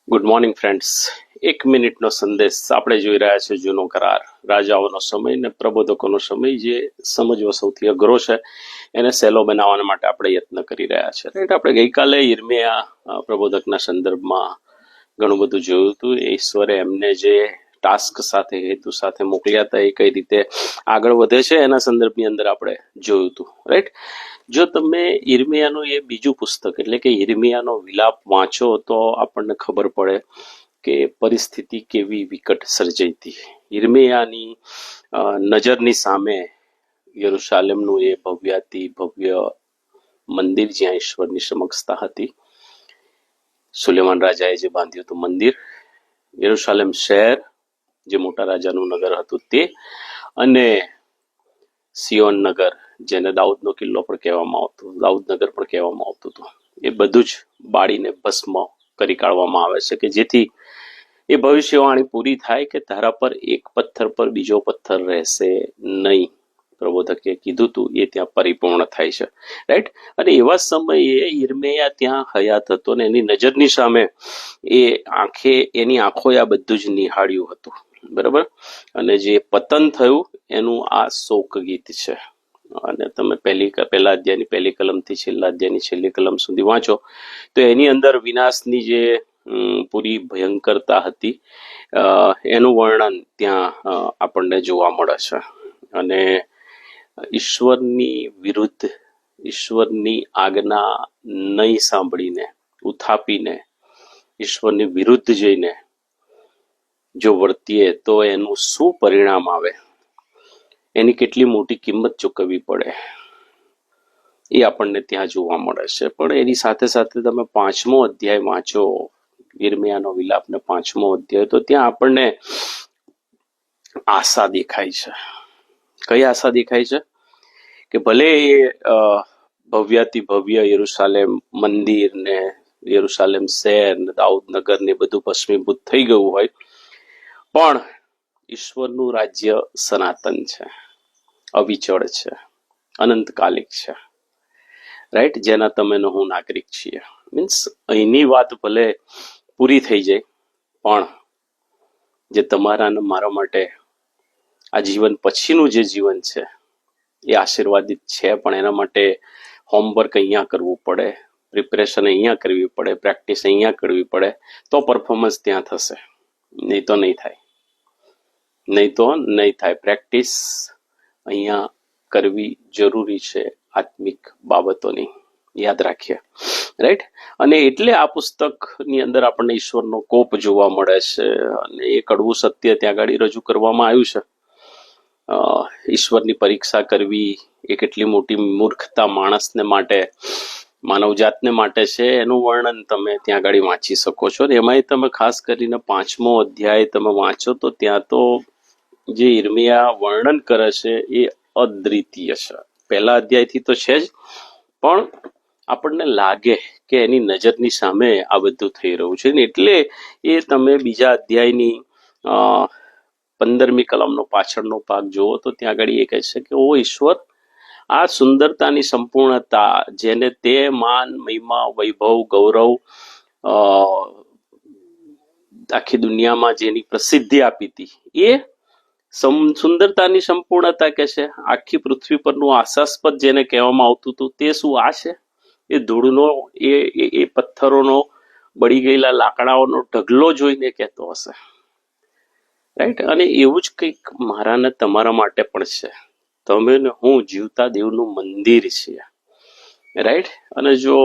Good morning friends. 1 મિનિટનો સંદેશ. આપણે જોઈ રહ્યા છે જૂનો કરાર, રાજાઓનો સમય ને પ્રબોધકોનો સમય. જે સમજવો સૌથી અઘરો છે એને સહેલો બનાવવા માટે આપણે યત્ન કરી રહ્યા છે. રાઈટ. આપણે ગઈકાલે યિર્મયાહ પ્રબોધકના સંદર્ભમાં ઘણું બધું જોયું હતું. ઈશ્વરે એમને જે ટાસ્ક સાથે, હેતુ સાથે મોકલ્યા હતા, એ કઈ રીતે આગળ વધે છે એના સંદર્ભની અંદર આપણે જોયું હતું. રાઈટ. જો તમે યિર્મયાનું એ બીજું પુસ્તક એટલે કે યિર્મયાનો વિલાપ વાંચો તો આપણને ખબર પડે કે પરિસ્થિતિ કેવી વિકટ સર્જાઈ હતી. યિર્મયાની નજરની સામે યરુશાલેમનું એ ભવ્યાતિ ભવ્ય મંદિર, જ્યાં ઈશ્વરની સમક્ષતા હતી, સુલેમાન રાજાએ જે બાંધ્યું હતું મંદિર, યરુશાલેમ શહેર જે મોટા રાજાનું નગર હતું તે, અને સિયોન નગર જેને દાઉદનો કિલ્લો પણ કહેવામાં આવતો, દાઉદ નગર પણ કહેવામાં આવતું હતું, એ બધું જ બાળીને ભસ્મ કરી કાઢવામાં આવે છે કે જેથી એ ભવિષ્યવાણી પૂરી થાય કે તારા પર એક પથ્થર પર બીજો પથ્થર રહેશે નહીં. પ્રબોધકે કીધું હતું એ ત્યાં પરિપૂર્ણ થાય છે. રાઈટ. અને એવા સમયે યિર્મયા ત્યાં હયાત હતો ને એની નજરની સામે એની આંખોએ આ બધું જ નિહાળ્યું હતું. બરાબર. અને જે પતન થયું એનું આ શોક ગીત છે. અને તમે પહેલા અધ્યાયની પહેલી કલમથી છેલ્લા અધ્યાયની છેલ્લી કલમ સુધી વાંચો તો એની અંદર વિનાશની જે પૂરી ભયંકરતા હતી એનું વર્ણન ત્યાં આપણને જોવા મળે છે. અને ઈશ્વરની વિરુદ્ધ, ઈશ્વરની આજ્ઞા નહીં સાંભળીને, ઉથાપીને, ઈશ્વરની વિરુદ્ધ જઈને જો વર્તીએ તો એનું શું પરિણામ આવે, એની કેટલી મોટી કિંમત ચૂકવવી પડે, એ આપણને ત્યાં જોવા મળે છે. પણ એની સાથે સાથે તમે 5મો અધ્યાય વાંચો, યિર્મયાનો વિલાપ ને 5મો અધ્યાય, તો ત્યાં આપણને આશા દેખાય છે. કઈ આશા દેખાય છે? કે ભલે એ ભવ્યાતિ ભવ્ય યરુશાલેમ મંદિર ને યરુશાલેમ શહેર ને દાઉદ નગર ને બધું ભસ્મીભૂત થઈ ગયું હોય, પણ ઈશ્વરનું રાજ્ય સનાતન છે, અવિચળ છે, અનંતકાલિક છે. રાઈટ. જેના તમે ને હું નાગરિક છીએ. મીન્સ અહીંની વાત ભલે પૂરી થઈ જાય, પણ જે તમારા ને મારા માટે આ જીવન પછીનું જે જીવન છે એ આશીર્વાદિત છે. પણ એના માટે હોમવર્ક અહીંયા કરવું પડે, પ્રિપેરેશન અહીંયા કરવી પડે, પ્રેક્ટિસ અહીંયા કરવી પડે, તો પરફોર્મન્સ ત્યાં થશે. નહીં તો નહીં થાય, નહીં તો નહીં થાય. પ્રેક્ટિસ અહીંયા કરવી જરૂરી છે આત્મિક બાબતોની, યાદ રાખીએ. રાઈટ. અને એટલે આ પુસ્તકની અંદર આપણને ઈશ્વરનો કોપ જોવા મળે છે અને એ કડવું સત્ય ત્યાં આગળ રજૂ કરવામાં આવ્યું છે. ઈશ્વરની પરીક્ષા કરવી એ કેટલી મોટી મૂર્ખતા માણસને માટે, માનવજાતને માટે છે, એનું વર્ણન તમે ત્યાં આગળ વાંચી શકો છો. એમાંય તમે ખાસ કરીને 5મો અધ્યાય તમે વાંચો તો ત્યાં તો જે યિર્મયા વર્ણન કરે છે એ અદ્વિતીય છે. પહેલા અધ્યાયથી તો છે જ, પણ આપણને લાગે કે એની નજરની સામે આ બધું થઈ રહ્યું છે. એટલે એ તમે બીજા અધ્યાયની 15મી કલમનો પાછળનો ભાગ જુઓ તો ત્યાં આગળ એ કહે છે કે ઓ ઈશ્વર, આ સુંદરતાની સંપૂર્ણતા જેને તે માન, મહિમા, વૈભવ, ગૌરવ આખી દુનિયામાં જેની પ્રસિદ્ધિ આપી હતી, એ સુંદરતાની સંપૂર્ણતા કે છે આખી પૃથ્વી પરનું આશાસ્પદ જેને કહેવામાં આવતું હતું તે શું આ છે? એ ધૂળનો, એ પથ્થરોનો, બળી ગયેલા લાકડાઓનો ઢગલો જોઈને કહેતો હશે. રાઈટ. અને એવું જ કંઈક મારા ને તમારા માટે પણ છે. તમે ને હું જીવતા દેવનું મંદિર છીએ. રાઈટ. અને જો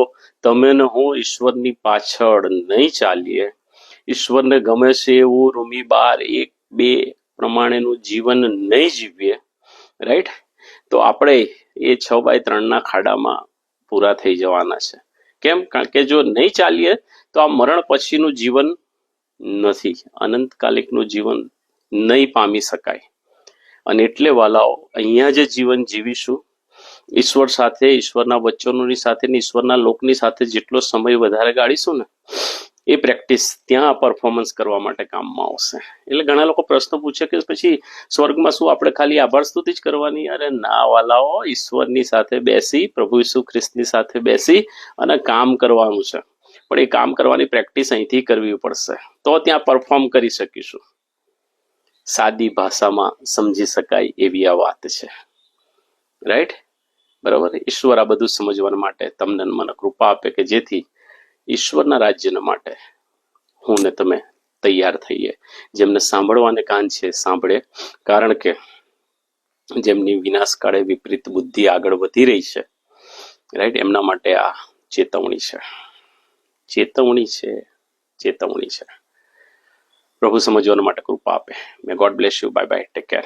તમે ને હું ઈશ્વરની પાછળ નહીં ચાલીએ, ઈશ્વરને ગમે છે એવું રૂમી 12, 1, 2 પ્રમાણેનું જીવન નહીં જીવીએ, રાઈટ, તો આપણે એ 6x3 ખાડામાં પૂરા થઈ જવાના છે. કેમ? કારણ કે જો નહીં ચાલીએ તો આ મરણ પછીનું જીવન નથી, અનંતકાલિકનું જીવન નહીં પામી શકાય. અને એટલે વાલાઓ, અહીંયા જે જીવન જીવીશું ઈશ્વર સાથે, ઈશ્વરના વચનોની સાથે, ઈશ્વરના લોકની સાથે જેટલો સમય વધારે ગાળીશું ને, એ પ્રેક્ટિસ ત્યાં પરફોર્મન્સ કરવા માટે કામમાં આવશે. એટલે ઘણા લોકો પ્રશ્ન પૂછે કે પછી સ્વર્ગમાં શું આપણે ખાલી આભાર સ્તુતિ જ કરવાની? અરે ના વાલાઓ, ઈશ્વરની સાથે બેસી, પ્રભુ ઈસુ ખ્રિસ્તની સાથે બેસી અને કામ કરવાનું છે. પણ એ કામ કરવાની પ્રેક્ટિસ અહીંથી કરવી પડશે, તો ત્યાં પરફોર્મ કરી શકીશું. સાદી ભાષામાં સમજી શકાય એવી આ વાત છે. રાઈટ, બરાબર. ઈશ્વર આ બધું સમજવા માટે તમને મને કૃપા આપે કે જેથી ઈશ્વરના રાજ્યના માટે હું ને તમે તૈયાર થઈએ. જેમને સાંભળવાને કાન છે સાંભળે, કારણ કે જેમની વિનાશ કાળે વિપરીત બુદ્ધિ આગળ વધી રહી છે, રાઈટ, એમના માટે આ ચેતવણી છે. ચેતવણી છે, ચેતવણી છે. પ્રભુ સમજવા માટે કૃપા આપે. મે God bless you. Bye bye, take care.